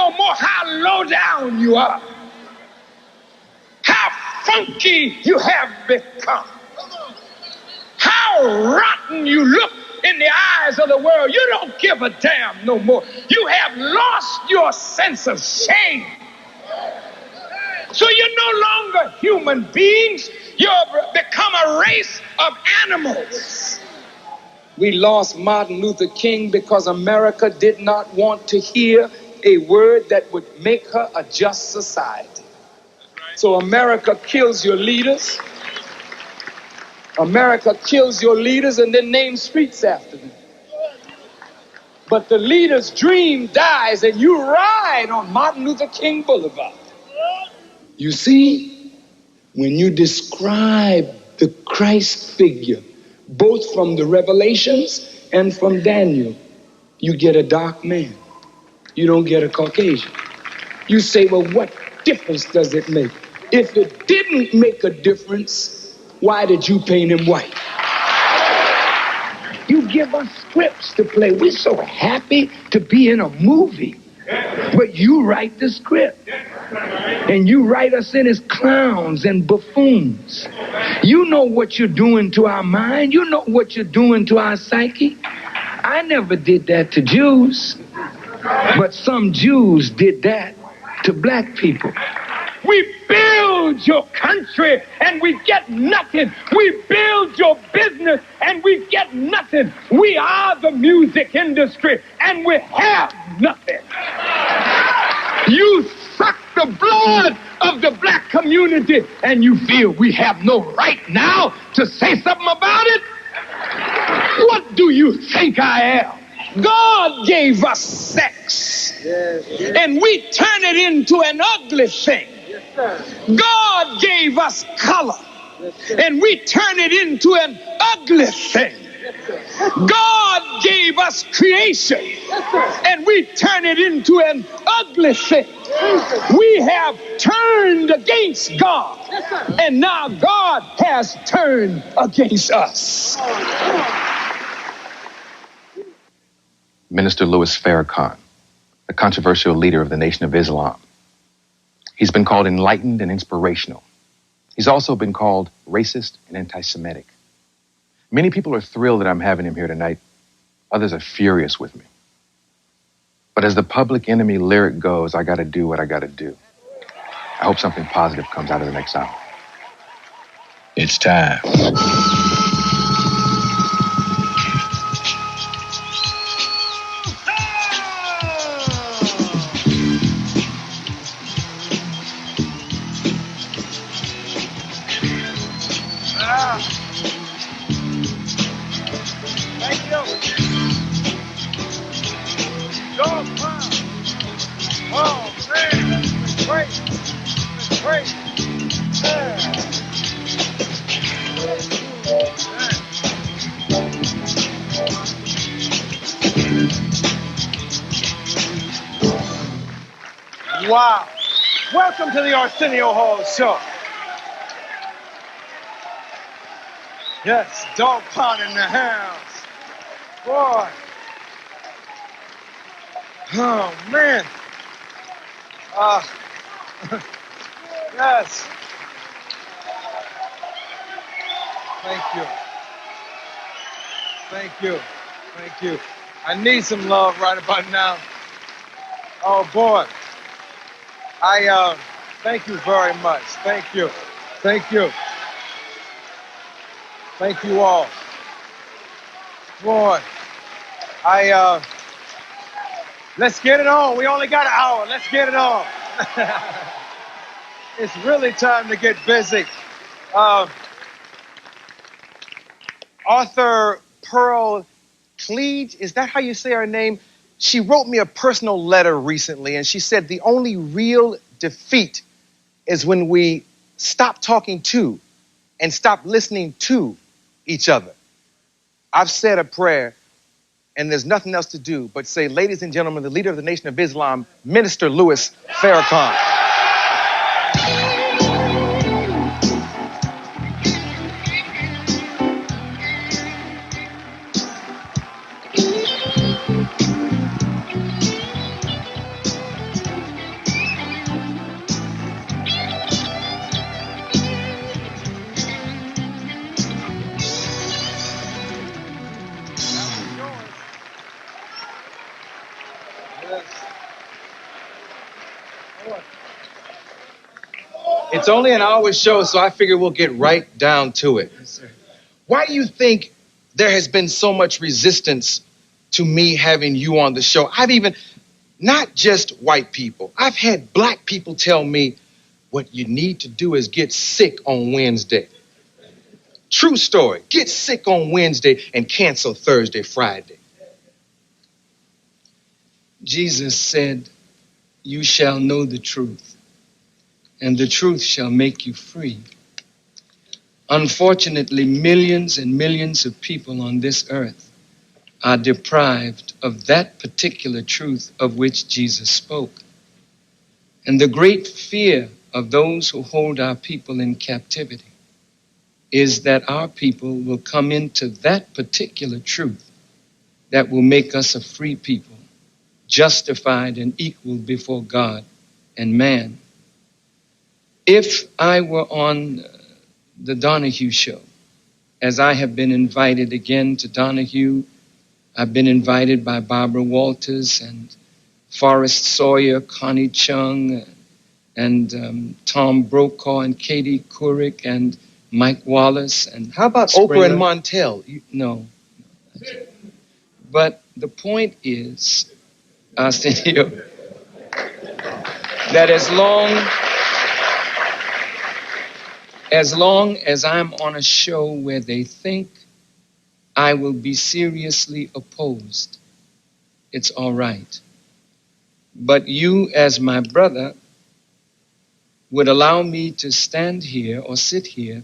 no more how low down you are, how funky you have become, how rotten you look in the eyes of the world. You don't give a damn no more. You have lost your sense of shame. So you're no longer human beings. You've become a race of animals. We lost Martin Luther King because America did not want to hear a word that would make her a just society. So America kills your leaders. America kills your leaders and then names streets after them. But the leader's dream dies and you ride on Martin Luther King Boulevard. You see, when you describe the Christ figure, both from the Revelations and from Daniel, you get a dark man. You don't get a Caucasian. You say, well, what difference does it make? If it didn't make a difference, why did you paint him white? You give us scripts to play. We're so happy to be in a movie, but you write the script. And you write us in as clowns and buffoons. You know what you're doing to our mind. You know what you're doing to our psyche. I never did that to Jews, but some Jews did that to black people. We build your country and we get nothing. We build your business and we get nothing. We are the music industry and we have nothing. You suck the blood of the black community and you feel we have no right now to say something about it? What do you think I am? God gave us sex, and we turn it into an ugly thing. God gave us color, and we turn it into an ugly thing. God gave us creation, and we turn it into an ugly thing. We have turned against God, and now God has turned against us. Minister Louis Farrakhan, the controversial leader of the Nation of Islam. He's been called enlightened and inspirational. He's also been called racist and anti-Semitic. Many people are thrilled that I'm having him here tonight. Others are furious with me. But as the Public Enemy lyric goes, I gotta do what I gotta do. I hope something positive comes out of the next hour. It's time. Wow. Welcome to the Arsenio Hall Show. Yes, dog pound in the house. Boy. Oh, man. Yes. Thank you. Thank you. Thank you. I need some love right about now. Oh, boy. Thank you very much. Thank you. Thank you. Thank you all. Boy, let's get it on. We only got an hour. Let's get it on. It's really time to get busy. Author Pearl Cleage, is that how you say her name? She wrote me a personal letter recently, and she said the only real defeat is when we stop talking to and stop listening to each other. I've said a prayer, and there's nothing else to do but say, ladies and gentlemen, the leader of the Nation of Islam, Minister Louis Farrakhan. It's only an hour show, so I figure we'll get right down to it. Yes, sir. Why do you think there has been so much resistance to me having you on the show? I've even, not just white people, I've had black people tell me, what you need to do is get sick on Wednesday. True story. Get sick on Wednesday and cancel Thursday, Friday. Jesus said, "You shall know the truth, and the truth shall make you free." Unfortunately, millions and millions of people on this earth are deprived of that particular truth of which Jesus spoke. And the great fear of those who hold our people in captivity is that our people will come into that particular truth that will make us a free people, justified and equal before God and man. If I were on the Donahue show, as I have been invited again to Donahue, I've been invited by Barbara Walters and Forrest Sawyer, Connie Chung, and Tom Brokaw and Katie Couric and Mike Wallace. And how about Springer? Oprah and Montel? No. But the point is, Arsenio, that as long as I'm on a show where they think I will be seriously opposed, it's all right. But you, as my brother, would allow me to stand here or sit here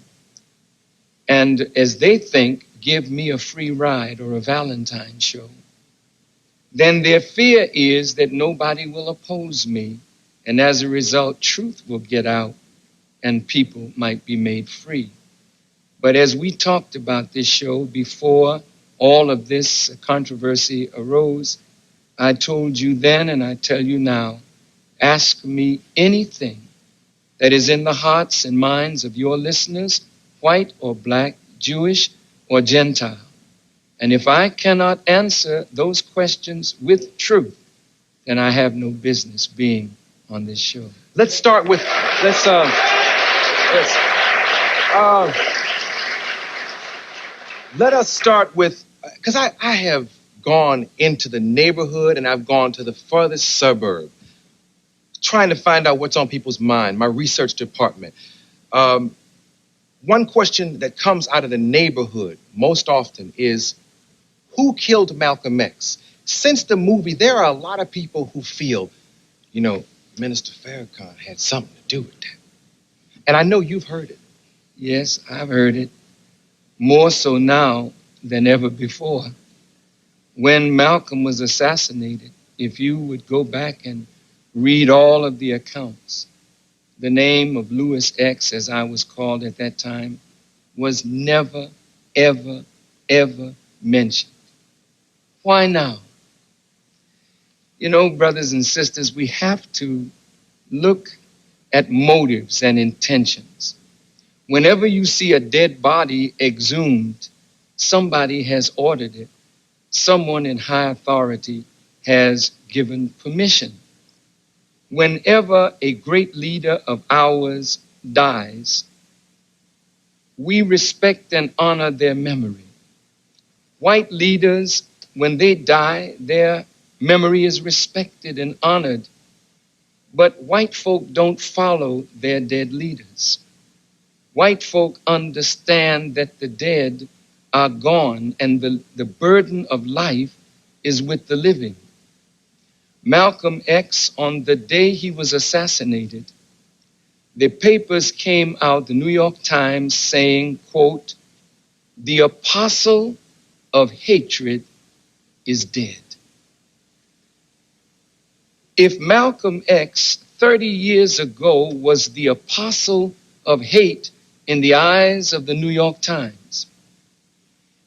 and, as they think, give me a free ride or a Valentine show, then their fear is that nobody will oppose me, and as a result, truth will get out and people might be made free. But as we talked about this show before all of this controversy arose, I told you then and I tell you now, ask me anything that is in the hearts and minds of your listeners, white or black, Jewish or Gentile. And if I cannot answer those questions with truth, then I have no business being on this show. Let's start with, let us start with, because I have gone into the neighborhood and I've gone to the furthest suburb trying to find out what's on people's mind, my research department. One question that comes out of the neighborhood most often is, who killed Malcolm X? Since the movie, there are a lot of people who feel, Minister Farrakhan had something to do with that. And I know you've heard it. Yes, I've heard it. More so now than ever before. When Malcolm was assassinated, if you would go back and read all of the accounts, the name of Louis X, as I was called at that time, was never, ever, ever mentioned. Why now? Brothers and sisters, we have to look at motives and intentions. Whenever you see a dead body exhumed, somebody has ordered it. Someone in high authority has given permission. Whenever a great leader of ours dies, we respect and honor their memory. White leaders, when they die, their memory is respected and honored. But white folk don't follow their dead leaders. White folk understand that the dead are gone and the burden of life is with the living. Malcolm X, on the day he was assassinated, the papers came out, the New York Times, saying, quote, "The apostle of hatred is dead." If Malcolm X 30 years ago was the apostle of hate in the eyes of the New York Times,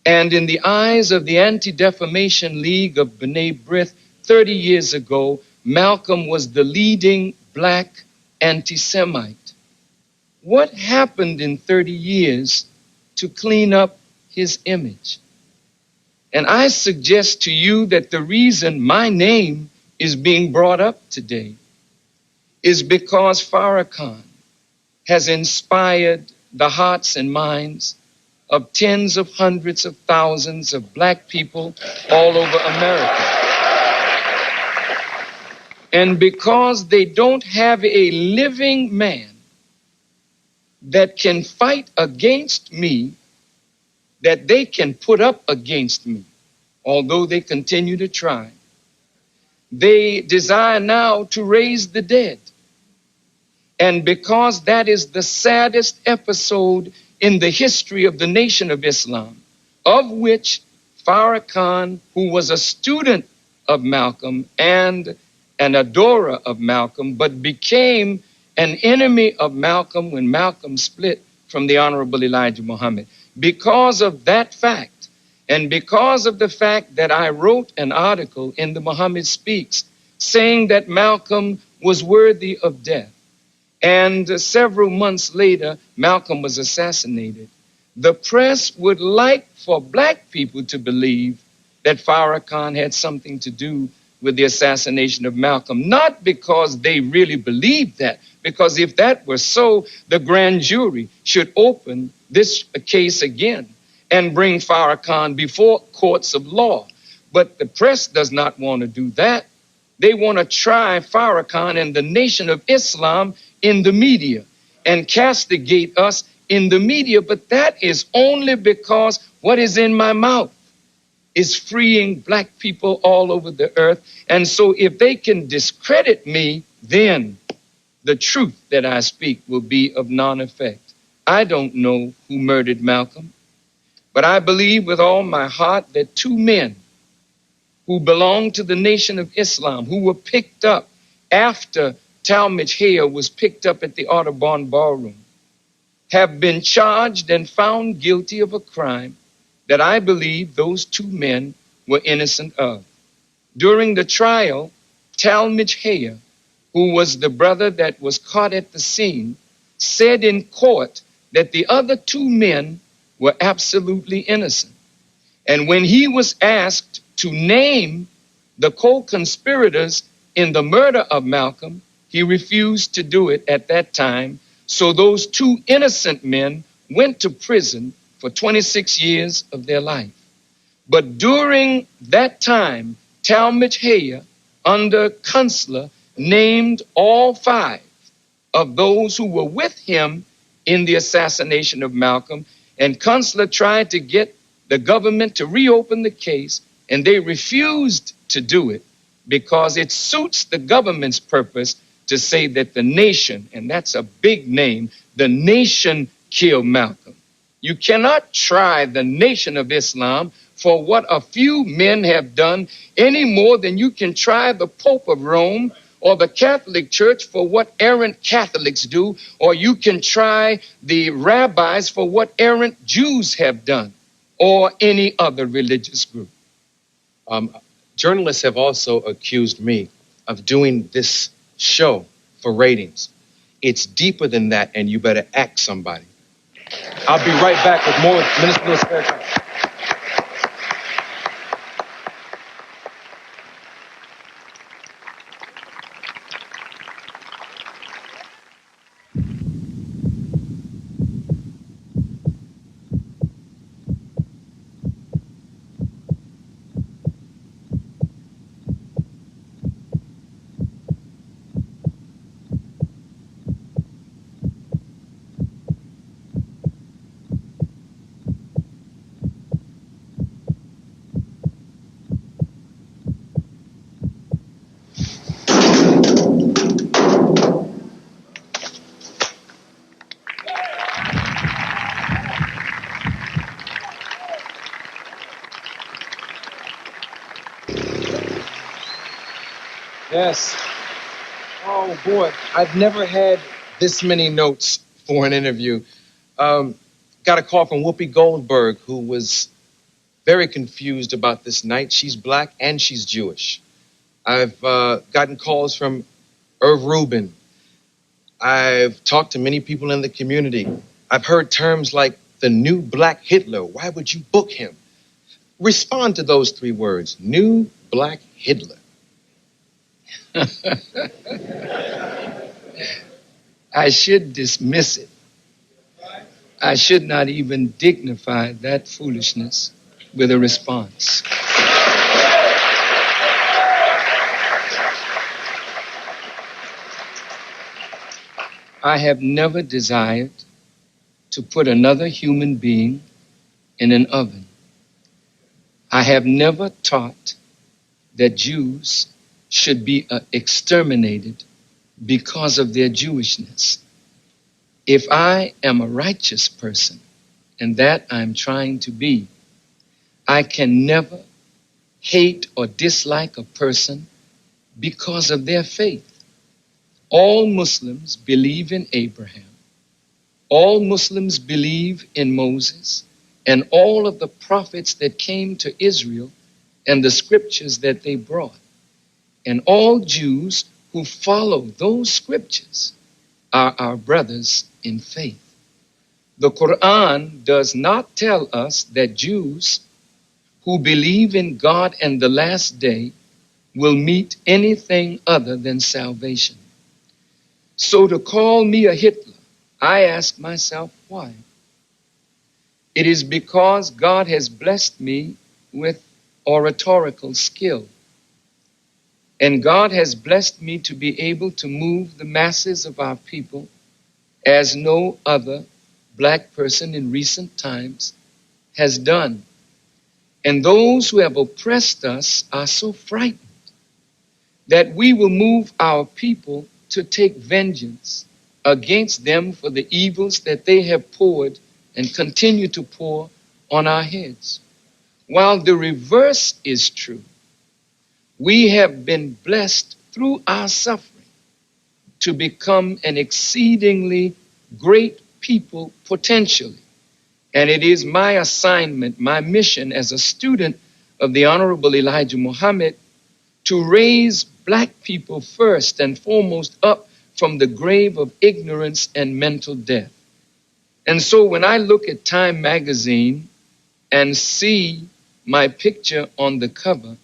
and in the eyes of the Anti-Defamation League of B'nai B'rith 30 years ago, Malcolm was the leading black anti-Semite. What happened in 30 years to clean up his image? And I suggest to you that the reason my name is being brought up today is because Farrakhan has inspired the hearts and minds of tens of hundreds of thousands of black people all over America. And because they don't have a living man that can fight against me, that they can put up against me, although they continue to try, they desire now to raise the dead. And because that is the saddest episode in the history of the Nation of Islam, of which Farrakhan, who was a student of Malcolm and an adorer of Malcolm, but became an enemy of Malcolm when Malcolm split from the Honorable Elijah Muhammad. Because of that fact, and because of the fact that I wrote an article in the Muhammad Speaks saying that Malcolm was worthy of death, and several months later, Malcolm was assassinated, the press would like for black people to believe that Farrakhan had something to do with the assassination of Malcolm, not because they really believed that, because if that were so, the grand jury should open this case again and bring Farrakhan before courts of law. But the press does not want to do that. They want to try Farrakhan and the Nation of Islam in the media and castigate us in the media. But that is only because what is in my mouth is freeing black people all over the earth. And so if they can discredit me, then the truth that I speak will be of non-effect. I don't know who murdered Malcolm, but I believe with all my heart that two men who belonged to the Nation of Islam, who were picked up after Talmadge Hayer was picked up at the Audubon Ballroom, have been charged and found guilty of a crime that I believe those two men were innocent of. During the trial, Talmadge Hayer, who was the brother that was caught at the scene, said in court that the other two men were absolutely innocent. And when he was asked to name the co-conspirators in the murder of Malcolm, he refused to do it at that time. So those two innocent men went to prison for 26 years of their life. But during that time, Talmadge Hayer, under Kunstler, named all five of those who were with him in the assassination of Malcolm. And Kunstler tried to get the government to reopen the case, and they refused to do it because it suits the government's purpose to say that the nation, and that's a big name, the nation killed Malcolm. You cannot try the Nation of Islam for what a few men have done any more than you can try the Pope of Rome or the Catholic Church for what errant Catholics do, or you can try the rabbis for what errant Jews have done, or any other religious group. Journalists have also accused me of doing this show for ratings. It's deeper than that, and you better act somebody. I'll be right back with more Minister Louis Farrakhan. Yes. Oh, boy. I've never had this many notes for an interview. Got a call from Whoopi Goldberg, who was very confused about this night. She's black and she's Jewish. I've gotten calls from Irv Rubin. I've talked to many people in the community. I've heard terms like the new black Hitler. Why would you book him? Respond to those three words, new black Hitler. I should dismiss it. I should not even dignify that foolishness with a response. I have never desired to put another human being in an oven. I have never taught that Jews should be exterminated because of their Jewishness. If I am a righteous person, and that I'm trying to be, I can never hate or dislike a person because of their faith. All Muslims believe in Abraham. All Muslims believe in Moses and all of the prophets that came to Israel and the scriptures that they brought. And all Jews who follow those scriptures are our brothers in faith. The Quran does not tell us that Jews who believe in God and the last day will meet anything other than salvation. So to call me a Hitler, I ask myself why. It is because God has blessed me with oratorical skill. And God has blessed me to be able to move the masses of our people as no other black person in recent times has done. And those who have oppressed us are so frightened that we will move our people to take vengeance against them for the evils that they have poured and continue to pour on our heads. While the reverse is true, we have been blessed through our suffering to become an exceedingly great people potentially. And it is my assignment, my mission as a student of the Honorable Elijah Muhammad to raise black people first and foremost up from the grave of ignorance and mental death. And so when I look at Time magazine and see my picture on the cover,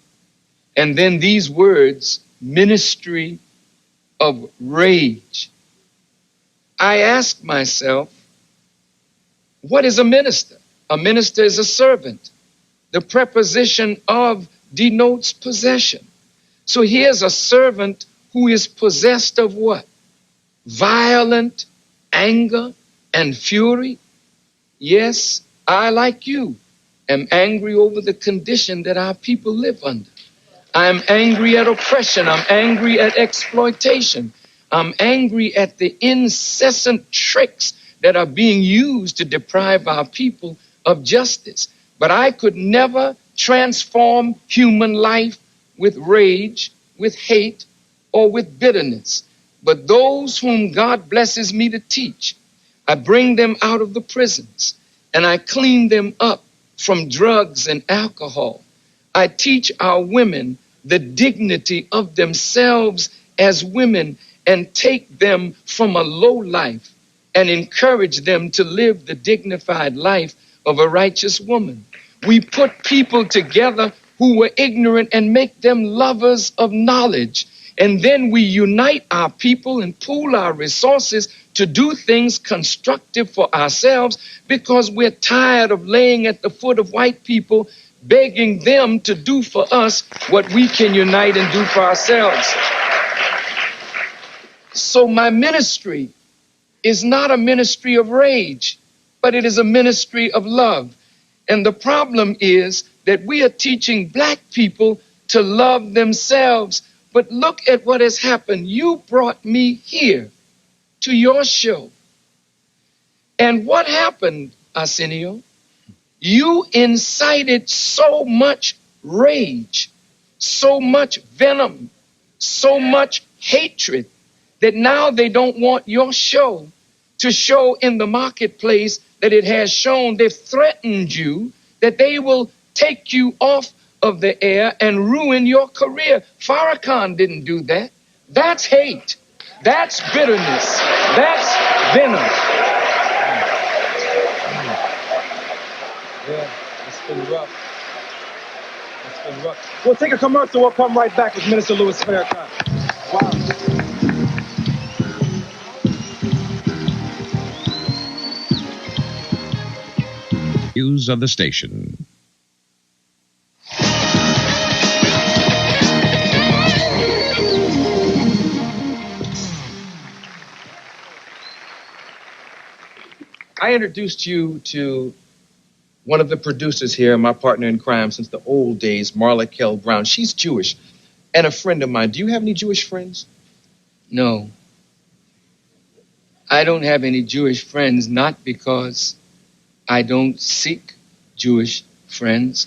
and then these words, ministry of rage, I ask myself, what is a minister? A minister is a servant. The preposition of denotes possession. So here's a servant who is possessed of what? Violent anger and fury. Yes, I, like you, am angry over the condition that our people live under. I'm angry at oppression. I'm angry at exploitation. I'm angry at the incessant tricks that are being used to deprive our people of justice. But I could never transform human life with rage, with hate, or with bitterness. But those whom God blesses me to teach, I bring them out of the prisons and I clean them up from drugs and alcohol. I teach our women the dignity of themselves as women and take them from a low life and encourage them to live the dignified life of a righteous woman. We put people together who were ignorant and make them lovers of knowledge. And then we unite our people and pool our resources to do things constructive for ourselves because we're tired of laying at the foot of white people, begging them to do for us what we can unite and do for ourselves. So my ministry is not a ministry of rage, but it is a ministry of love. And the problem is that we are teaching black people to love themselves. But look at what has happened. You brought me here to your show. And what happened, Arsenio? You incited so much rage, so much venom, so much hatred that now they don't want your show to show in the marketplace that it has shown. They've threatened you that they will take you off of the air and ruin your career. Farrakhan didn't do that. That's hate. That's bitterness. That's venom. Yeah, it's been rough. It's been rough. We'll take a commercial. We'll come right back with Minister Louis Farrakhan. Views of the station. I introduced you to one of the producers here, my partner in crime since the old days, Marla Kell Brown. She's Jewish and a friend of mine. Do you have any Jewish friends? No. I don't have any Jewish friends, not because I don't seek Jewish friends,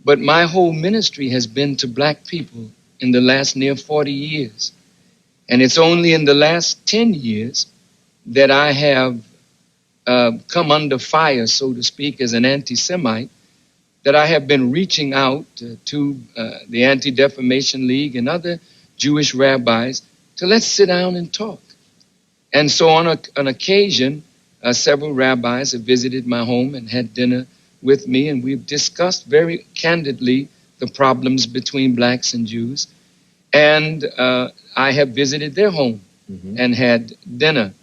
but my whole ministry has been to black people in the last near 40 years. And it's only in the last 10 years that I have come under fire, so to speak, as an anti-Semite, that I have been reaching out to the Anti-Defamation League and other Jewish rabbis to let's sit down and talk. And so on an occasion, several rabbis have visited my home and had dinner with me, and we've discussed very candidly the problems between blacks and Jews. And I have visited their home and had dinner.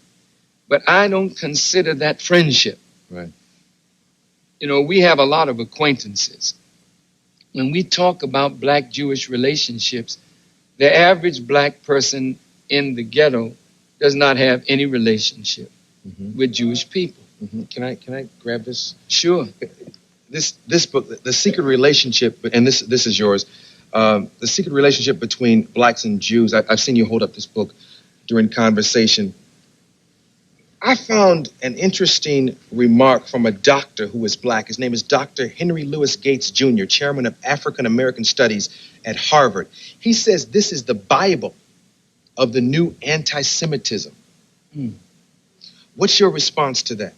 But I don't consider that friendship. Right. You know, we have a lot of acquaintances. When we talk about black-Jewish relationships, the average black person in the ghetto does not have any relationship with Jewish people. Can I grab this? Sure. This book, The Secret Relationship, and this is yours, The Secret Relationship Between Blacks and Jews. I've seen you hold up this book during conversation. I found an interesting remark from a doctor who is black. His name is Dr. Henry Louis Gates, Jr., chairman of African American Studies at Harvard. He says this is the Bible of the new anti-Semitism. What's your response to that?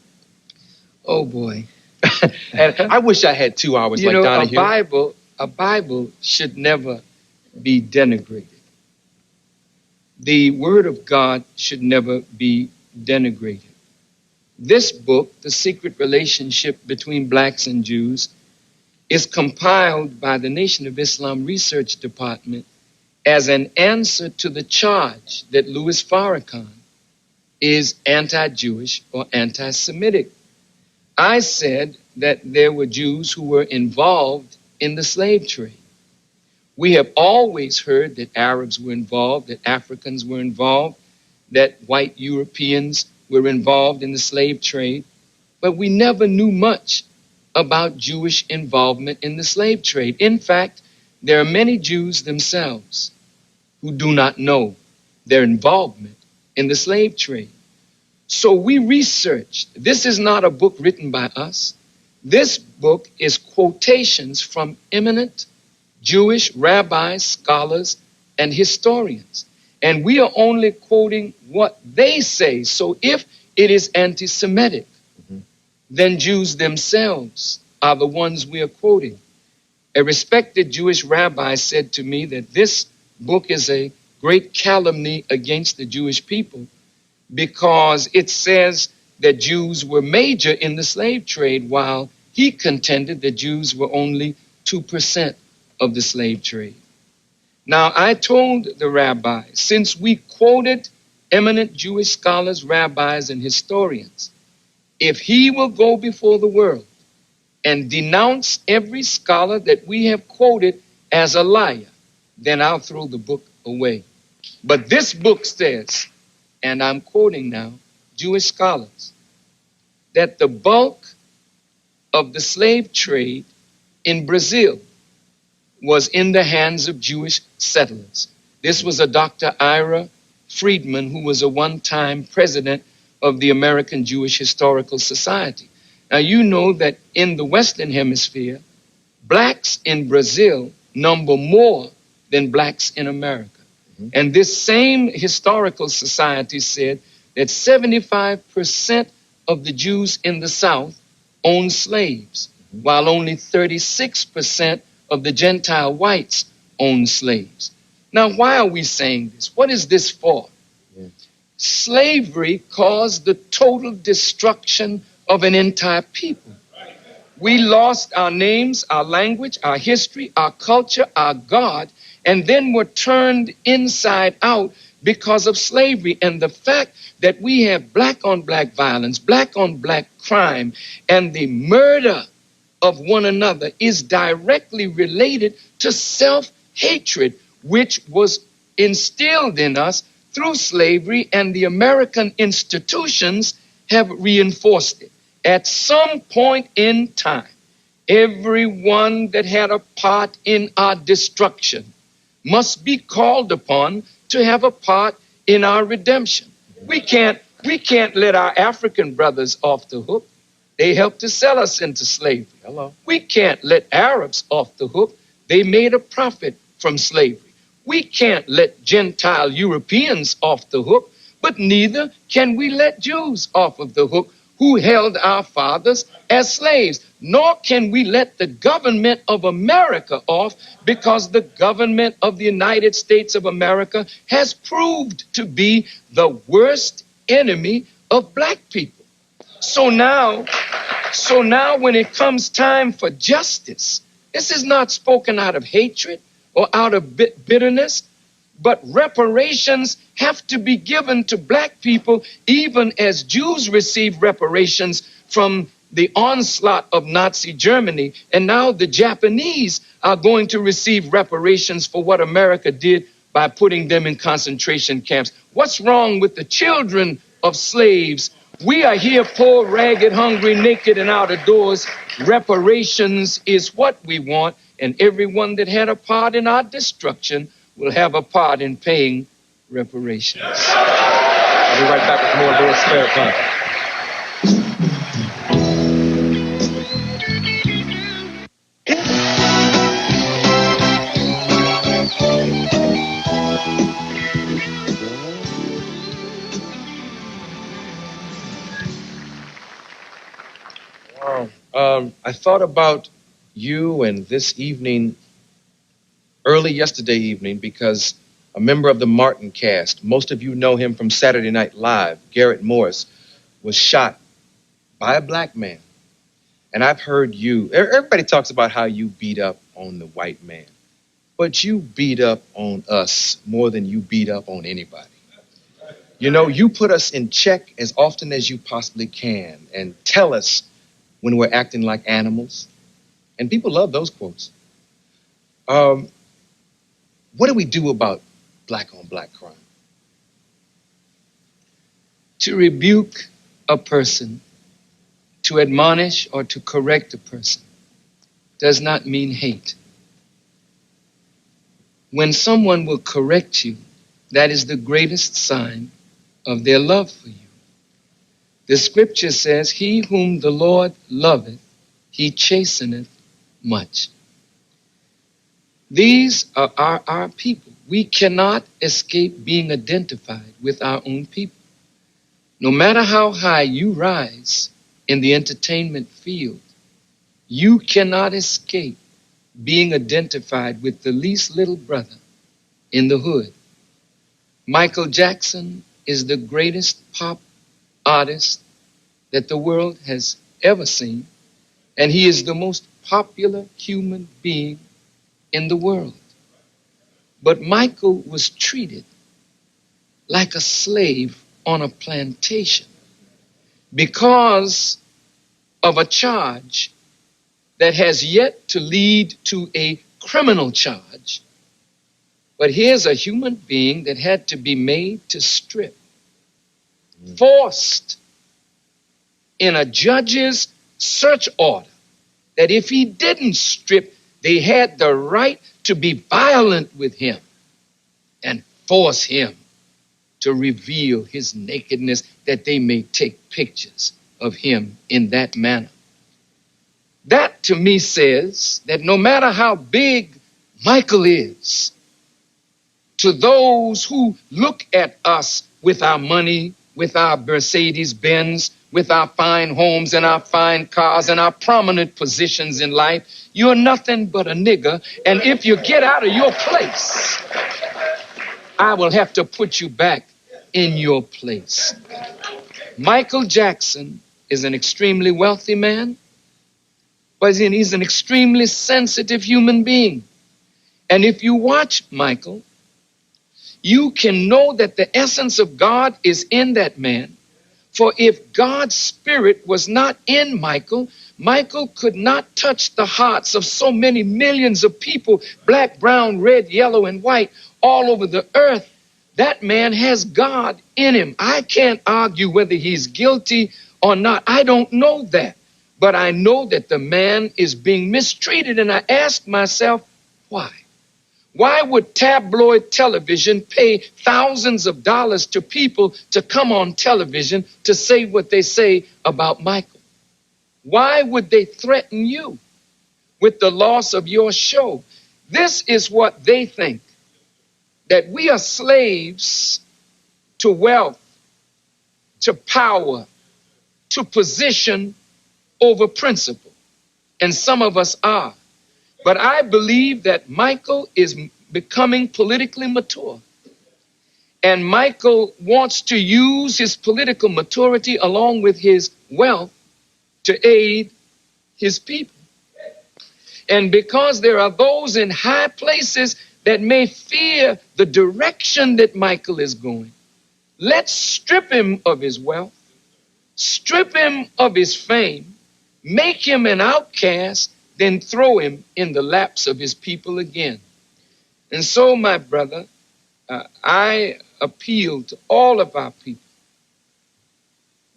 Oh, boy. And I wish I had 2 hours like Donahue. A Bible should never be denigrated. The Word of God should never be denigrated. This book, The Secret Relationship Between Blacks and Jews, is compiled by the Nation of Islam Research Department as an answer to the charge that Louis Farrakhan is anti-Jewish or anti-Semitic. I said that there were Jews who were involved in the slave trade. We have always heard that Arabs were involved, that Africans were involved, that white Europeans were involved in the slave trade, but we never knew much about Jewish involvement in the slave trade. In fact, there are many Jews themselves who do not know their involvement in the slave trade. So we researched. This is not a book written by us. This book is quotations from eminent Jewish rabbis, scholars, and historians. And we are only quoting what they say. So if it is anti-Semitic, then Jews themselves are the ones we are quoting. A respected Jewish rabbi said to me that this book is a great calumny against the Jewish people because it says that Jews were major in the slave trade, while he contended that Jews were only 2% of the slave trade. Now, I told the rabbi, since we quoted eminent Jewish scholars, rabbis, and historians, if he will go before the world and denounce every scholar that we have quoted as a liar, then I'll throw the book away. But this book says, and I'm quoting now, Jewish scholars, that the bulk of the slave trade in Brazil was in the hands of Jewish settlers. This was a Dr. Ira Friedman, who was a one-time president of the American Jewish Historical Society. Now, you know that in the Western Hemisphere, blacks in Brazil number more than blacks in America. And this same historical society said that 75% of the Jews in the South owned slaves, while only 36% of the Gentile whites owned slaves. Now, why are we saying this? What is this for? Slavery caused the total destruction of an entire people. We lost our names, our language, our history, our culture, our God, and then were turned inside out because of slavery. And the fact that we have black on black violence, black on black crime, and the murder of one another is directly related to self-hatred, which was instilled in us through slavery, and the American institutions have reinforced it. At some point in time, everyone that had a part in our destruction must be called upon to have a part in our redemption. We can't let our African brothers off the hook. They helped to sell us into slavery. Hello. We can't let Arabs off the hook. They made a profit from slavery. We can't let Gentile Europeans off the hook, but neither can we let Jews off of the hook who held our fathers as slaves. Nor can we let the government of America off, because the government of the United States of America has proved to be the worst enemy of black people. So now when it comes time for justice, this is not spoken out of hatred or out of bitterness, but reparations have to be given to black people, even as Jews received reparations from the onslaught of Nazi Germany. And now the Japanese are going to receive reparations for what America did by putting them in concentration camps. What's wrong with the children of slaves? We are here poor, ragged, hungry, naked, and out of doors. Reparations is what we want, and everyone that had a part in our destruction will have a part in paying reparations. I'll be right back with more Louis Farrakhan. I thought about you and this evening, early yesterday evening, because a member of the Martin cast, most of you know him from Saturday Night Live, Garrett Morris, was shot by a black man. And I've heard you, everybody talks about how you beat up on the white man, but you beat up on us more than you beat up on anybody. You know, you put us in check as often as you possibly can and tell us when we're acting like animals. And people love those quotes. What do we do about black on black crime? To rebuke a person, to admonish or to correct a person, does not mean hate. When someone will correct you, that is the greatest sign of their love for you. The scripture says, "He whom the Lord loveth, he chasteneth much." These are our people. We cannot escape being identified with our own people. No matter how high you rise in the entertainment field, you cannot escape being identified with the least little brother in the hood. Michael Jackson is the greatest pop artist that the world has ever seen, and he is the most popular human being in the world. But Michael was treated like a slave on a plantation because of a charge that has yet to lead to a criminal charge. But here's a human being that had to be made to strip, forced in a judge's search order, that if he didn't strip, they had the right to be violent with him and force him to reveal his nakedness, that they may take pictures of him in that manner. That to me says that no matter how big Michael is, to those who look at us with our money, with our Mercedes-Benz, with our fine homes and our fine cars and our prominent positions in life, you're nothing but a nigger. And if you get out of your place, I will have to put you back in your place. Michael Jackson is an extremely wealthy man, but he's an extremely sensitive human being. And if you watch Michael, you can know that the essence of God is in that man. For if God's spirit was not in Michael, Michael could not touch the hearts of so many millions of people, black, brown, red, yellow, and white, all over the earth. That man has God in him. I can't argue whether he's guilty or not. I don't know that. But I know that the man is being mistreated. And I ask myself, why? Why would tabloid television pay thousands of dollars to people to come on television to say what they say about Michael? Why would they threaten you with the loss of your show? This is what they think, that we are slaves to wealth, to power, to position over principle. And some of us are. But I believe that Michael is becoming politically mature. And Michael wants to use his political maturity along with his wealth to aid his people. And because there are those in high places that may fear the direction that Michael is going, let's strip him of his wealth, strip him of his fame, make him an outcast, then throw him in the laps of his people again. And so, my brother, I appeal to all of our people.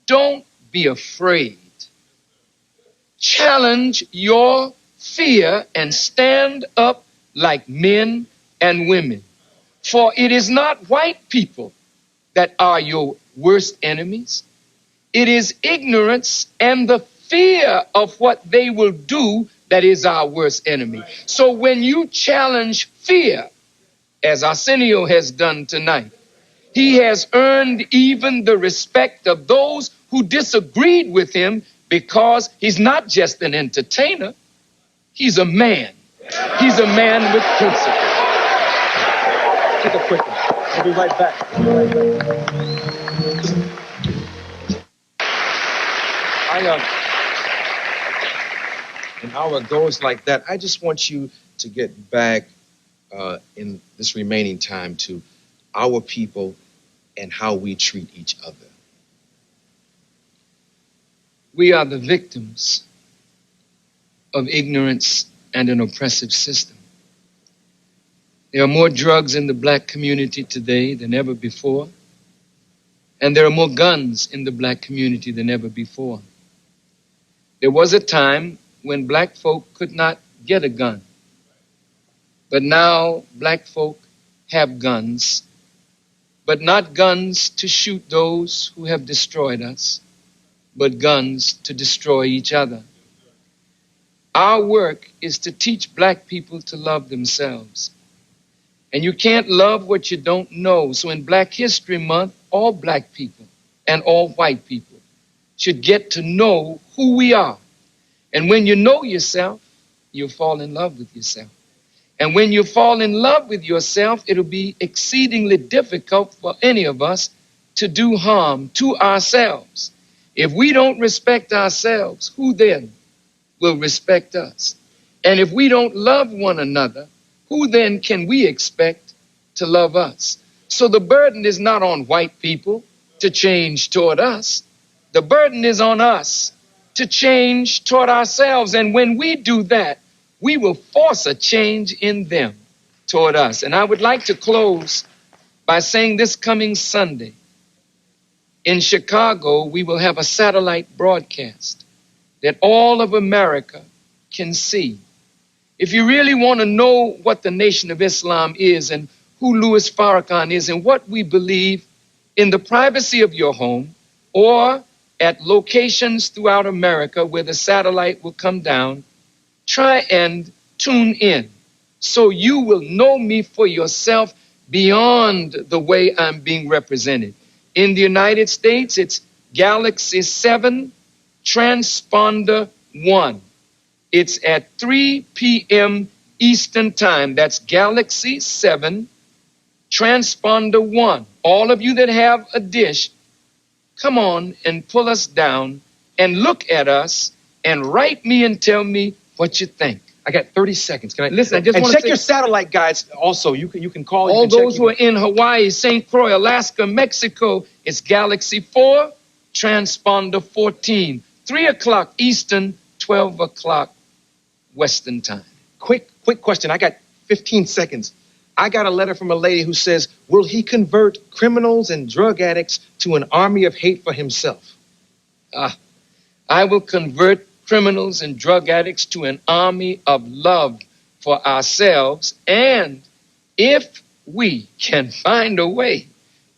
Don't be afraid. Challenge your fear and stand up like men and women. For it is not white people that are your worst enemies. It is ignorance and the fear of what they will do that is our worst enemy. So when you challenge fear, as Arsenio has done tonight, he has earned even the respect of those who disagreed with him, because he's not just an entertainer, he's a man. He's a man with principle. Take a quick one. I'll be right back. An hour goes like that. I just want you to get back in this remaining time to our people and how we treat each other. We are the victims of ignorance and an oppressive system. There are more drugs in the black community today than ever before, and there are more guns in the black community than ever before. There was a time when black folk could not get a gun, but now black folk have guns, but not guns to shoot those who have destroyed us, but guns to destroy each other. Our work is to teach black people to love themselves. And you can't love what you don't know. So in Black History Month, all black people and all white people should get to know who we are. And when you know yourself, you'll fall in love with yourself. And when you fall in love with yourself, it'll be exceedingly difficult for any of us to do harm to ourselves. If we don't respect ourselves, who then will respect us? And if we don't love one another, who then can we expect to love us? So the burden is not on white people to change toward us. The burden is on us to change toward ourselves. And when we do that, we will force a change in them toward us. And I would like to close by saying this coming Sunday, in Chicago, we will have a satellite broadcast that all of America can see. If you really want to know what the Nation of Islam is and who Louis Farrakhan is and what we believe, in the privacy of your home or at locations throughout America where the satellite will come down, try and tune in so you will know me for yourself beyond the way I'm being represented. In the United States, it's Galaxy 7 Transponder 1. It's at 3 p.m. Eastern Time. That's Galaxy 7 Transponder 1. All of you that have a dish, come on and pull us down and look at us and write me and tell me what you think. I got 30 seconds. Can I Listen, I just and want to check your satellite guides also. You can call. all you can those check, who are in Hawaii, St. Croix, Alaska, Mexico, it's Galaxy 4, transponder 14, 3 o'clock Eastern, 12 o'clock Western time. Quick question. I got 15 seconds. I got a letter from a lady who says, will he convert criminals and drug addicts to an army of hate for himself? I will convert criminals and drug addicts to an army of love for ourselves. And if we can find a way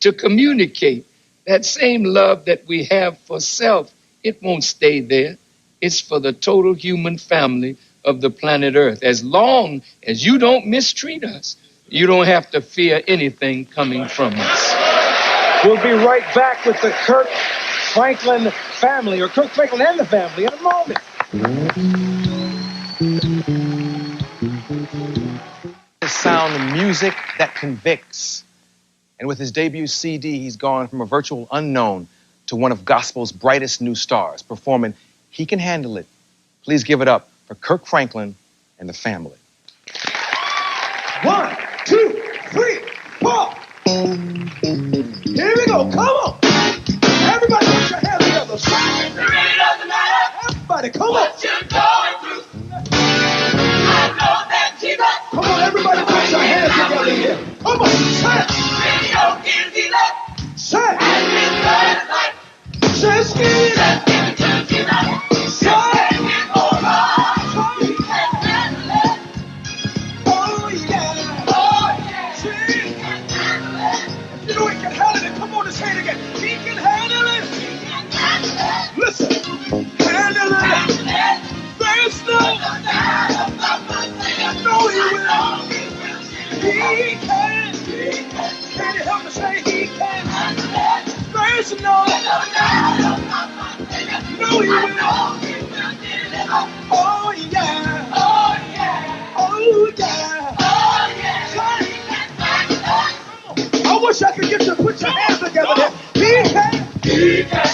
to communicate that same love that we have for self, it won't stay there. It's for the total human family of the planet Earth. As long as you don't mistreat us, you don't have to fear anything coming from us. We'll be right back with the Kirk Franklin family, or Kirk Franklin and the family, in a moment. Sound music that convicts. And with his debut CD, he's gone from a virtual unknown to one of gospel's brightest new stars, performing He Can Handle It. Please give it up for Kirk Franklin and the family. 1, 2, 3, 4. Here we go. Come on. Everybody put your hands together. It really doesn't matter. Everybody, come on. What you're going through. I know that Jesus. Come on, everybody put your hands together here. Come on. Say it. Radio is healer. Say it. And his blood is life. Just give it. Just give it to Jesus. Say it. It's all right. He can handle it. Oh, yeah. Oh, yeah. See? He can handle it. You know he can handle it. Come on and say it again. He can handle it. He can handle it. Listen. Handle it. There's no doubt. No, he will. He can. Can you help me say he can? There's no doubt. No, he will. Oh, yeah. Oh, yeah. Oh, yeah. Oh, yeah. I wish I could get you to put your hands together there. He can. He can.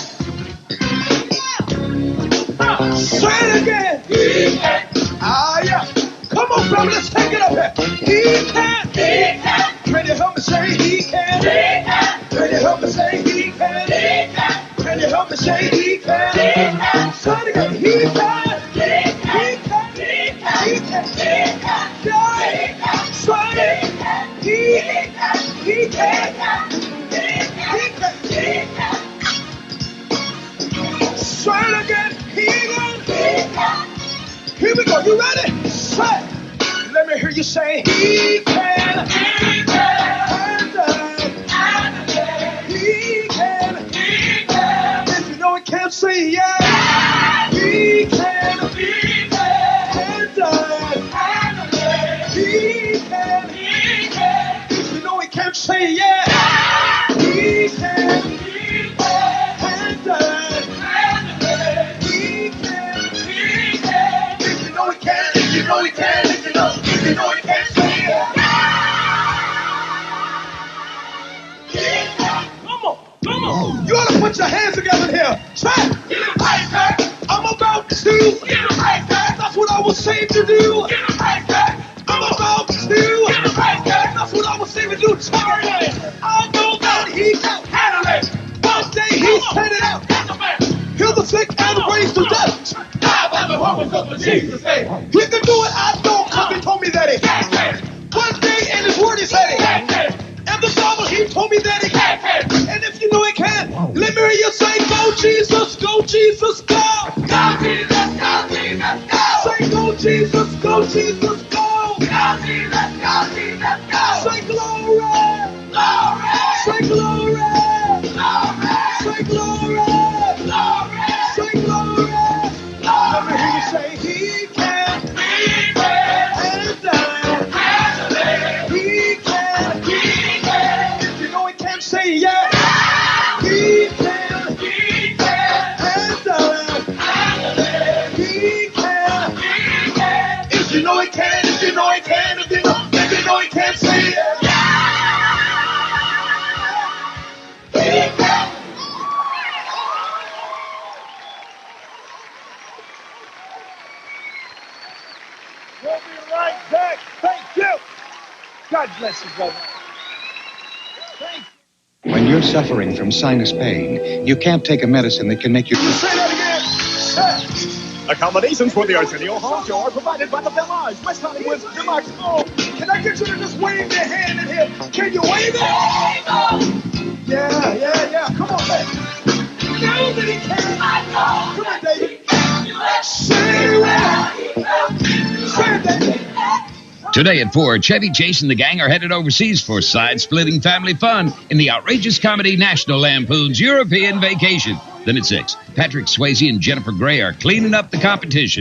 Say it again. He can. Ah, yeah. Come on, brother, let's take it up here. He can. He can. Can you help me say he can? He can. Can you help me say he can? He can. Can you help me say he can? He can. Say it again. He can. He can. He can. He can. He can. Say it. He can. He can. He can. Say it again. He can. Here we go. You ready? Say it. Let me hear you say he can. He can. He can. He can. If you know he can't, say yeah. He can. He can. He can. He can. If you know he can't, say yeah. He can. He can. He can. He can. If you know he can. If you know he can. If you know he can't, say yeah. Come on. You ought to put your hands together here. Say, I'm about to. That's what I was saying to do. I'm about to. That's what I was saying to do. I know that he can handle it. One day he set it out. Heal the sick and raise the dead. Jesus, he can do it. I know because he told me that he can. One day in his word he said he can. And the Bible he told me that he can. And if you know he can, let me hear you say, go Jesus, go Jesus, go. Go Jesus, go Jesus, go. Say go Jesus, go Jesus, go. Go Jesus, go Jesus, go. Say glory, glory. Say glory, glory. Say glory, glory. Say glory, glory. Let me hear you say he can. He can. And he can. He can. If you know he can, say yeah. He can. He can. And he can. He can. If you know he can. If you know he can. If you know he can, say yeah. He can. bless you, brother. Thank you. When you're suffering from sinus pain, you can't take a medicine that can make you... Say that again! Accommodations for the Arsenio Hall Show are provided by the Village, West Hollywood's Deluxe. Oh, can I get you to just wave your hand in here? Can you wave it? Yeah. Come on, baby. Nobody can. Come on, David. Say it, David. Today at 4, Chevy Chase and the gang are headed overseas for side-splitting family fun in the outrageous comedy National Lampoon's European Vacation. Then at 6, Patrick Swayze and Jennifer Grey are cleaning up the competition